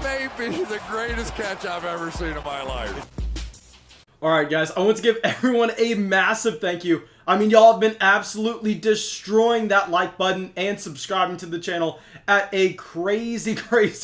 That may be the greatest catch I've ever seen in my life. Alright guys, I want to give everyone a massive thank you. I mean, y'all have been absolutely destroying that like button and subscribing to the channel at a crazy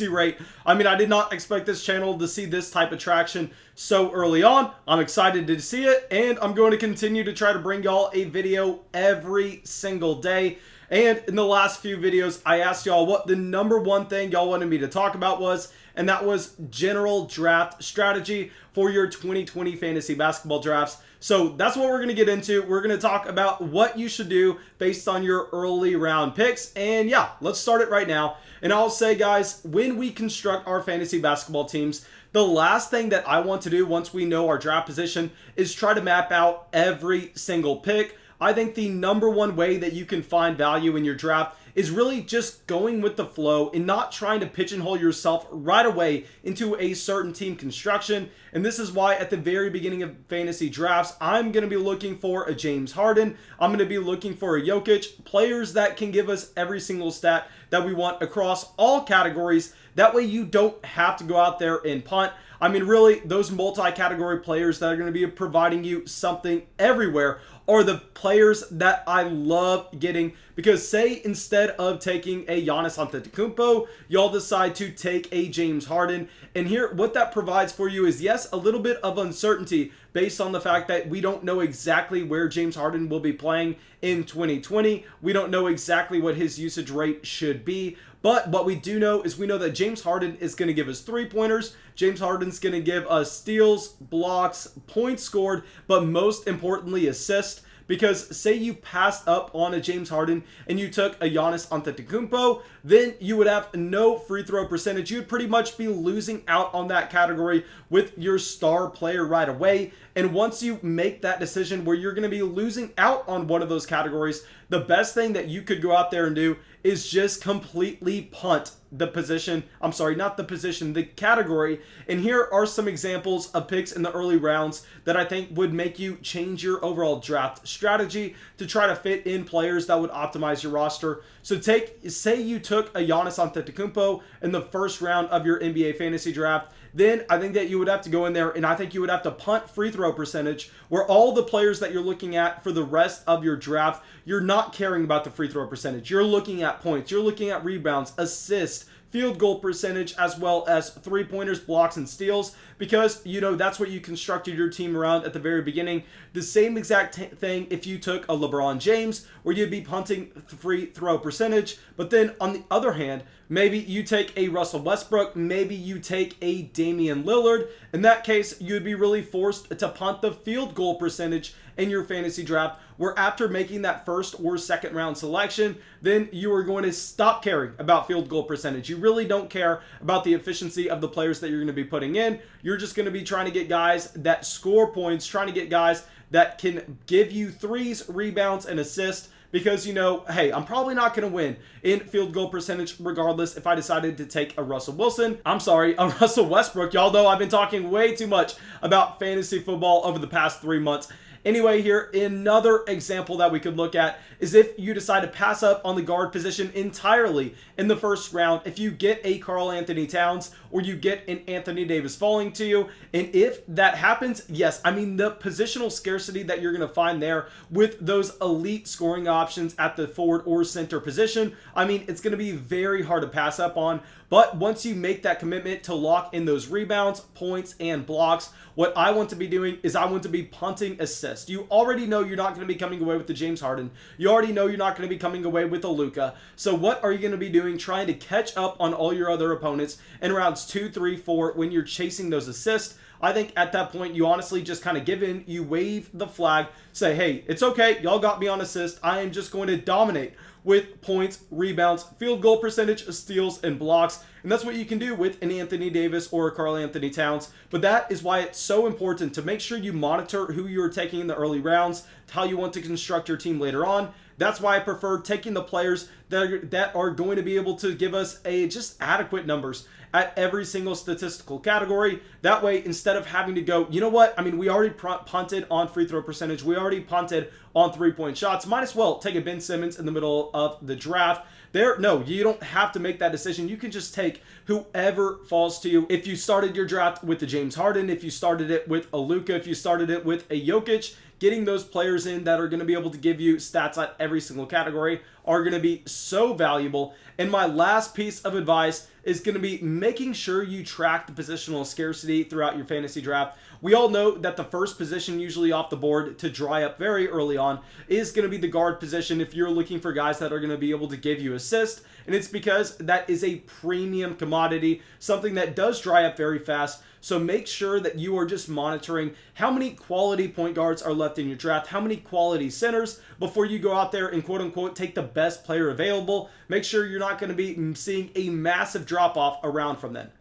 rate. I mean, I did not expect this channel to see this type of traction so early on. I'm excited to see it, and I'm going to continue to try to bring y'all a video every single day. And in the last few videos, I asked y'all what the #1 thing y'all wanted me to talk about was, and that was general draft strategy for your 2020 fantasy basketball drafts. So that's what we're going to get into. We're going to talk about what you should do based on your early round picks. And yeah, let's start it right now. And I'll say, guys, when we construct our fantasy basketball teams, the last thing that I want to do once we know our draft position is try to map out every single pick. I think the #1 way that you can find value in your draft is really just going with the flow and not trying to pigeonhole yourself right away into a certain team construction. And this is why at the very beginning of fantasy drafts, I'm going to be looking for a James Harden. I'm going to be looking for a Jokic, players that can give us every single stat that we want across all categories. That way you don't have to go out there and punt. I mean, really, those multi-category players that are going to be providing you something everywhere are the players that I love getting, because say instead of taking a Giannis Antetokounmpo, y'all decide to take a James Harden. And here, what that provides for you is, yes, a little bit of uncertainty based on the fact that we don't know exactly where James Harden will be playing in 2020. We don't know exactly what his usage rate should be. But what we do know is we know that James Harden is going to give us 3-pointers. James Harden's going to give us steals, blocks, points scored, but most importantly, assists. Because say you passed up on a James Harden and you took a Giannis Antetokounmpo, then you would have no free throw percentage. You would pretty much be losing out on that category with your star player right away. And once you make that decision where you're going to be losing out on one of those categories, the best thing that you could go out there and do is just completely punt the position. I'm sorry, not the position, the category. And here are some examples of picks in the early rounds that I think would make you change your overall draft strategy to try to fit in players that would optimize your roster. So say you took a Giannis Antetokounmpo in the first round of your NBA fantasy draft, then I think that you would have to go in there and I think you would have to punt free throw percentage, where all the players that you're looking at for the rest of your draft, you're not caring about the free throw percentage. You're looking at points, you're looking at rebounds, assists, field goal percentage, as well as 3-pointers, blocks, and steals, because you know that's what you constructed your team around at the very beginning. The same exact thing if you took a LeBron James, where you'd be punting free throw percentage. But then on the other hand, maybe you take a Russell Westbrook, maybe you take a Damian Lillard. In that case, you'd be really forced to punt the field goal percentage in your fantasy draft, where after making that first or second round selection, then you are going to stop caring about field goal percentage. You really don't care about the efficiency of the players that you're going to be putting in. You're just going to be trying to get guys that score points, trying to get guys that can give you threes, rebounds, and assists. Because, you know, hey, I'm probably not going to win in field goal percentage regardless if I decided to take a Russell Westbrook. Y'all know I've been talking way too much about fantasy football over the past 3 months. Anyway, here, another example that we could look at is if you decide to pass up on the guard position entirely in the first round, if you get a Karl Anthony Towns or you get an Anthony Davis falling to you. And if that happens, yes, I mean, the positional scarcity that you're going to find there with those elite scoring options at the forward or center position, I mean, it's going to be very hard to pass up on. But once you make that commitment to lock in those rebounds, points, and blocks, what I want to be doing is I want to be punting assists. You already know you're not going to be coming away with the James Harden. You already know you're not going to be coming away with a Luka. So what are you going to be doing? Trying to catch up on all your other opponents in rounds 2, 3, 4 when you're chasing those assists. I think at that point, you honestly just kind of give in. You wave the flag, say, hey, it's okay. Y'all got me on assist. I am just going to dominate with points, rebounds, field goal percentage, steals, and blocks. And that's what you can do with an Anthony Davis or a Karl Anthony Towns. But that is why it's so important to make sure you monitor who you're taking in the early rounds, how you want to construct your team later on. That's why I prefer taking the players that are going to be able to give us just adequate numbers at every single statistical category. That way, instead of having to go, you know what? I mean, we already punted on free throw percentage. We already punted on 3-point shots. Might as well take a Ben Simmons in the middle of the draft. No, you don't have to make that decision. You can just take whoever falls to you. If you started your draft with the James Harden, if you started it with a Luka, if you started it with a Jokic, getting those players in that are going to be able to give you stats at every single category are going to be so valuable. And my last piece of advice is going to be making sure you track the positional scarcity throughout your fantasy draft. We all know that the first position usually off the board to dry up very early on is going to be the guard position if you're looking for guys that are going to be able to give you assists. And it's because that is a premium commodity, something that does dry up very fast. So make sure that you are just monitoring how many quality point guards are left in your draft, how many quality centers before you go out there and quote unquote take the best player available. Make sure you're not going to be seeing a massive drop off around from then.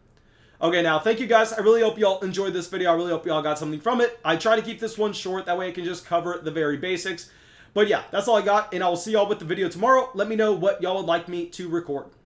Okay, now, thank you guys. I really hope you all enjoyed this video. I really hope you all got something from it. I try to keep this one short. That way I can just cover the very basics. But yeah, that's all I got, and I will see y'all with the video tomorrow. Let me know what y'all would like me to record.